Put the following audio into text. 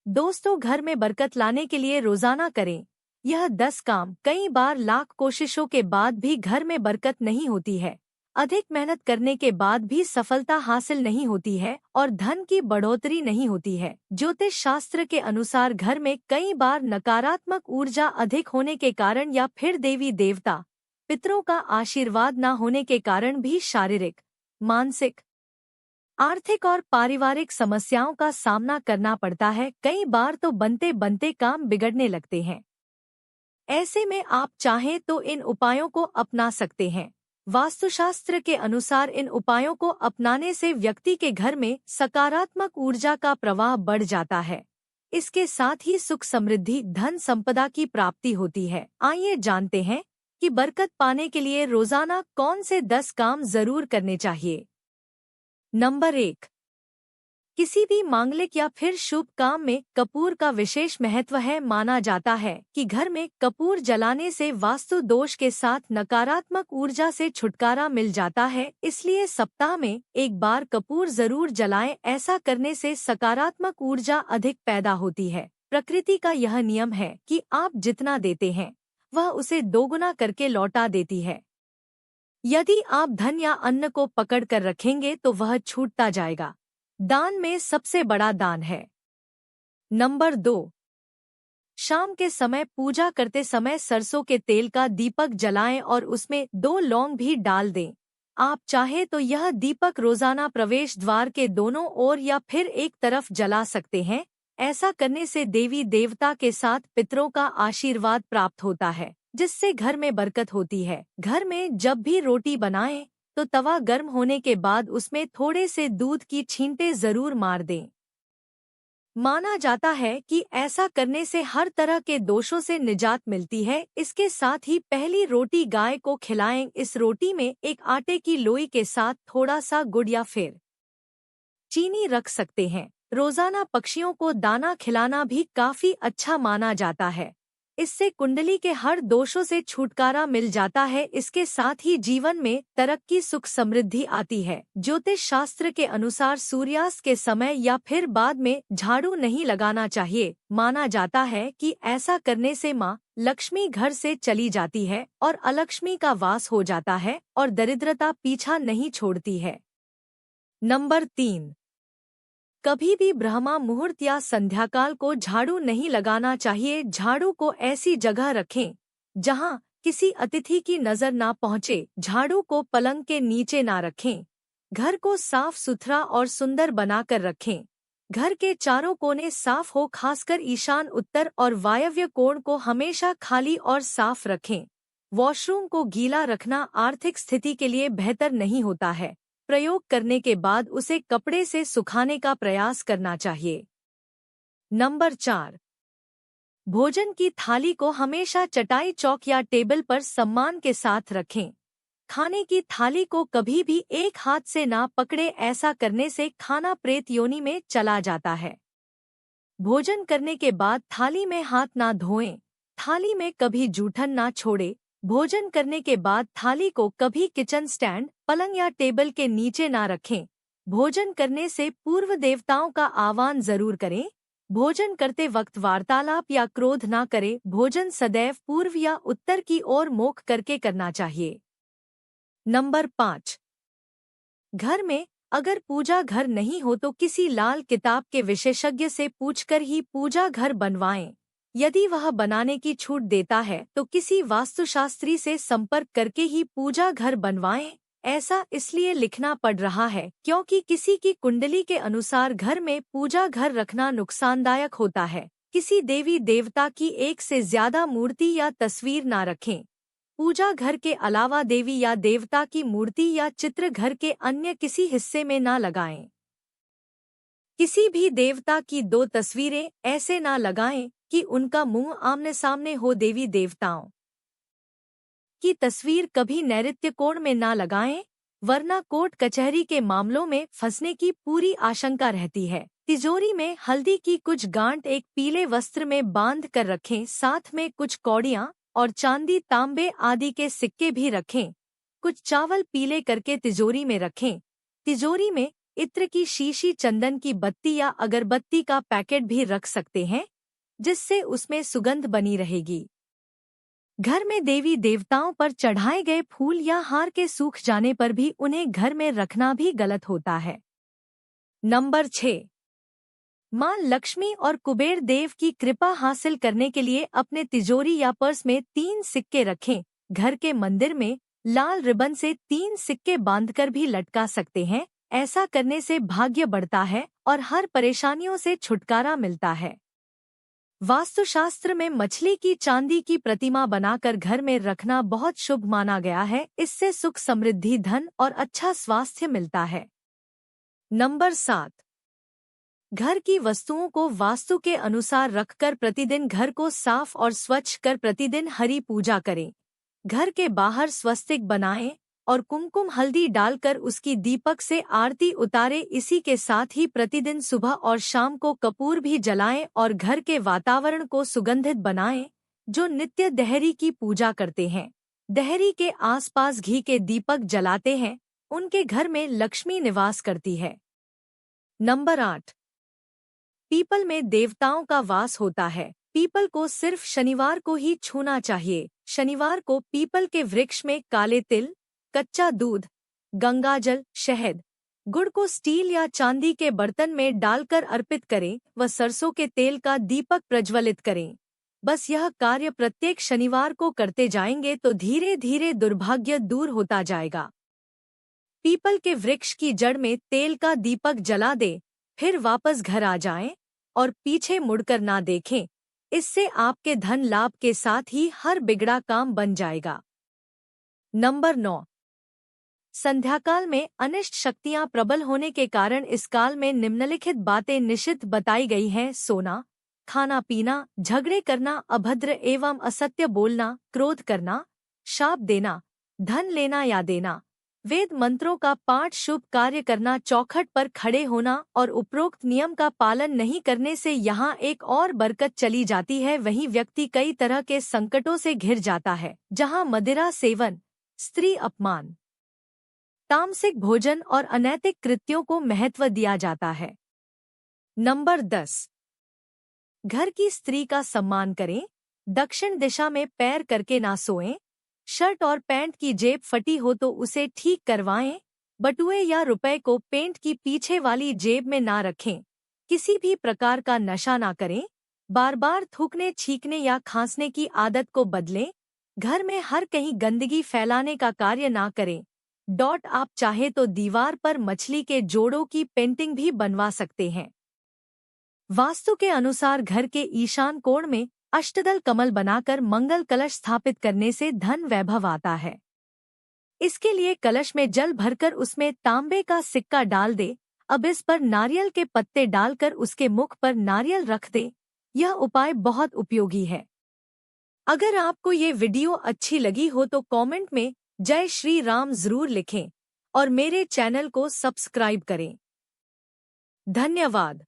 दोस्तों, घर में बरकत लाने के लिए रोजाना करें यह 10 काम। कई बार लाख कोशिशों के बाद भी घर में बरकत नहीं होती है। अधिक मेहनत करने के बाद भी सफलता हासिल नहीं होती है और धन की बढ़ोतरी नहीं होती है। ज्योतिष शास्त्र के अनुसार घर में कई बार नकारात्मक ऊर्जा अधिक होने के कारण या फिर देवी देवता पितरों का आशीर्वाद न होने के कारण भी शारीरिक, मानसिक, आर्थिक और पारिवारिक समस्याओं का सामना करना पड़ता है। कई बार तो बनते बनते काम बिगड़ने लगते हैं। ऐसे में आप चाहें तो इन उपायों को अपना सकते हैं। वास्तुशास्त्र के अनुसार इन उपायों को अपनाने से व्यक्ति के घर में सकारात्मक ऊर्जा का प्रवाह बढ़ जाता है। इसके साथ ही सुख समृद्धि धन संपदा की प्राप्ति होती है। आइए जानते हैं कि बरकत पाने के लिए रोजाना कौन से 10 काम जरूर करने चाहिए। नंबर 1, किसी भी मांगलिक या फिर शुभ काम में कपूर का विशेष महत्व है। माना जाता है कि घर में कपूर जलाने से वास्तु दोष के साथ नकारात्मक ऊर्जा से छुटकारा मिल जाता है। इसलिए सप्ताह में एक बार कपूर जरूर जलाएं। ऐसा करने से सकारात्मक ऊर्जा अधिक पैदा होती है। प्रकृति का यह नियम है कि आप जितना देते हैं वह उसे दोगुना करके लौटा देती है। यदि आप धन या अन्न को पकड़ कर रखेंगे तो वह छूटता जाएगा। दान में सबसे बड़ा दान है। नंबर 2, शाम के समय पूजा करते समय सरसों के तेल का दीपक जलाएं और उसमें 2 लौंग भी डाल दें। आप चाहे तो यह दीपक रोजाना प्रवेश द्वार के दोनों ओर या फिर एक तरफ जला सकते हैं। ऐसा करने से देवी देवता के साथ पितरों का आशीर्वाद प्राप्त होता है, जिससे घर में बरकत होती है। घर में जब भी रोटी बनाएं तो तवा गर्म होने के बाद उसमें थोड़े से दूध की छींटे जरूर मार दें। माना जाता है कि ऐसा करने से हर तरह के दोषों से निजात मिलती है। इसके साथ ही पहली रोटी गाय को खिलाएं। इस रोटी में एक आटे की लोई के साथ थोड़ा सा गुड़ या फिर चीनी रख सकते हैं। रोजाना पक्षियों को दाना खिलाना भी काफी अच्छा माना जाता है। इससे कुंडली के हर दोषों से छुटकारा मिल जाता है। इसके साथ ही जीवन में तरक्की सुख समृद्धि आती है। ज्योतिष शास्त्र के अनुसार सूर्यास्त के समय या फिर बाद में झाड़ू नहीं लगाना चाहिए। माना जाता है कि ऐसा करने से माँ लक्ष्मी घर से चली जाती है और अलक्ष्मी का वास हो जाता है और दरिद्रता पीछा नहीं छोड़ती है। नंबर 3, कभी भी ब्रह्मा मुहूर्त या संध्याकाल को झाड़ू नहीं लगाना चाहिए। झाड़ू को ऐसी जगह रखें जहां किसी अतिथि की नजर ना पहुंचे। झाड़ू को पलंग के नीचे ना रखें। घर को साफ सुथरा और सुंदर बनाकर रखें। घर के चारों कोने साफ हो, खासकर ईशान, उत्तर और वायव्य कोण को हमेशा खाली और साफ रखें। वॉशरूम को गीला रखना आर्थिक स्थिति के लिए बेहतर नहीं होता है। प्रयोग करने के बाद उसे कपड़े से सुखाने का प्रयास करना चाहिए। नंबर 4, भोजन की थाली को हमेशा चटाई चौक या टेबल पर सम्मान के साथ रखें। खाने की थाली को कभी भी एक हाथ से ना पकड़े। ऐसा करने से खाना प्रेत योनि में चला जाता है। भोजन करने के बाद थाली में हाथ ना धोएं। थाली में कभी जूठन ना छोड़े। भोजन करने के बाद थाली को कभी किचन स्टैंड, पलंग या टेबल के नीचे ना रखें। भोजन करने से पूर्व देवताओं का आह्वान जरूर करें। भोजन करते वक्त वार्तालाप या क्रोध ना करें। भोजन सदैव पूर्व या उत्तर की ओर मुख करके करना चाहिए। नंबर 5, घर में अगर पूजा घर नहीं हो तो किसी लाल किताब के विशेषज्ञ से पूछकर ही पूजा घर बनवाएं। यदि वह बनाने की छूट देता है तो किसी वास्तुशास्त्री से संपर्क करके ही पूजा घर बनवाएं। ऐसा इसलिए लिखना पड़ रहा है क्योंकि किसी की कुंडली के अनुसार घर में पूजा घर रखना नुकसानदायक होता है। किसी देवी देवता की एक से ज्यादा मूर्ति या तस्वीर ना रखें। पूजा घर के अलावा देवी या देवता की मूर्ति या चित्र घर के अन्य किसी हिस्से में ना लगाएं। किसी भी देवता की 2 तस्वीरें ऐसे ना लगाएं कि उनका मुंह आमने सामने हो। देवी देवताओं की तस्वीर कभी नैऋत्य कोण में ना लगाएं, वरना कोर्ट कचहरी के मामलों में फंसने की पूरी आशंका रहती है। तिजोरी में हल्दी की कुछ गांठ एक पीले वस्त्र में बांध कर रखें। साथ में कुछ कौड़ियां और चांदी तांबे आदि के सिक्के भी रखें। कुछ चावल पीले करके तिजोरी में रखें। तिजोरी में इत्र की शीशी, चंदन की बत्ती या अगरबत्ती का पैकेट भी रख सकते हैं, जिससे उसमें सुगंध बनी रहेगी। घर में देवी देवताओं पर चढ़ाए गए फूल या हार के सूख जाने पर भी उन्हें घर में रखना भी गलत होता है। नंबर 6। मां लक्ष्मी और कुबेर देव की कृपा हासिल करने के लिए अपने तिजोरी या पर्स में 3 सिक्के रखें। घर के मंदिर में लाल रिबन से 3 सिक्के बांधकर भी लटका सकते हैं। ऐसा करने से भाग्य बढ़ता है और हर परेशानियों से छुटकारा मिलता है। वास्तुशास्त्र में मछली की चांदी की प्रतिमा बनाकर घर में रखना बहुत शुभ माना गया है। इससे सुख, समृद्धि, धन और अच्छा स्वास्थ्य मिलता है। नंबर 7। घर की वस्तुओं को वास्तु के अनुसार रखकर प्रतिदिन घर को साफ और स्वच्छ कर प्रतिदिन हरि पूजा करें। घर के बाहर स्वस्तिक बनाएं और कुमकुम हल्दी डालकर उसकी दीपक से आरती उतारें। इसी के साथ ही प्रतिदिन सुबह और शाम को कपूर भी जलाएं और घर के वातावरण को सुगंधित बनाएं। जो नित्य देहरी की पूजा करते हैं, देहरी के आसपास घी के दीपक जलाते हैं, उनके घर में लक्ष्मी निवास करती है। नंबर 8। पीपल में देवताओं का वास होता है। पीपल को सिर्फ शनिवार को ही छूना चाहिए। शनिवार को पीपल के वृक्ष में काले तिल, कच्चा दूध, गंगाजल, शहद, गुड़ को स्टील या चांदी के बर्तन में डालकर अर्पित करें व सरसों के तेल का दीपक प्रज्वलित करें। बस यह कार्य प्रत्येक शनिवार को करते जाएंगे तो धीरे धीरे दुर्भाग्य दूर होता जाएगा। पीपल के वृक्ष की जड़ में तेल का दीपक जला दे, फिर वापस घर आ जाएं और पीछे मुड़कर ना देखें। इससे आपके धन लाभ के साथ ही हर बिगड़ा काम बन जाएगा। नंबर 9। संध्याकाल में अनिष्ट शक्तियां प्रबल होने के कारण इस काल में निम्नलिखित बातें निषिद्ध बताई गई हैं। सोना, खाना पीना, झगड़े करना, अभद्र एवं असत्य बोलना, क्रोध करना, शाप देना, धन लेना या देना, वेद मंत्रों का पाठ, शुभ कार्य करना, चौखट पर खड़े होना और उपरोक्त नियम का पालन नहीं करने से यहाँ एक और बरकत चली जाती है। वहीं व्यक्ति कई तरह के संकटों से घिर जाता है, जहाँ मदिरा सेवन, स्त्री अपमान, तामसिक भोजन और अनैतिक कृत्यों को महत्व दिया जाता है। नंबर 10। घर की स्त्री का सम्मान करें। दक्षिण दिशा में पैर करके ना सोएं। शर्ट और पैंट की जेब फटी हो तो उसे ठीक करवाएं। बटुए या रुपए को पेंट की पीछे वाली जेब में ना रखें। किसी भी प्रकार का नशा ना करें। बार बार थूकने, छींकने या खांसने की आदत को बदलें। घर में हर कहीं गंदगी फैलाने का कार्य ना करें। आप चाहे तो दीवार पर मछली के जोड़ों की पेंटिंग भी बनवा सकते हैं। वास्तु के अनुसार घर के ईशान कोण में अष्टदल कमल बनाकर मंगल कलश स्थापित करने से धन वैभव आता है। इसके लिए कलश में जल भरकर उसमें तांबे का सिक्का डाल दे। अब इस पर नारियल के पत्ते डालकर उसके मुख पर नारियल रख दे। यह उपाय बहुत उपयोगी है। अगर आपको ये वीडियो अच्छी लगी हो तो कमेंट में जय श्री राम जरूर लिखें और मेरे चैनल को सब्सक्राइब करें। धन्यवाद।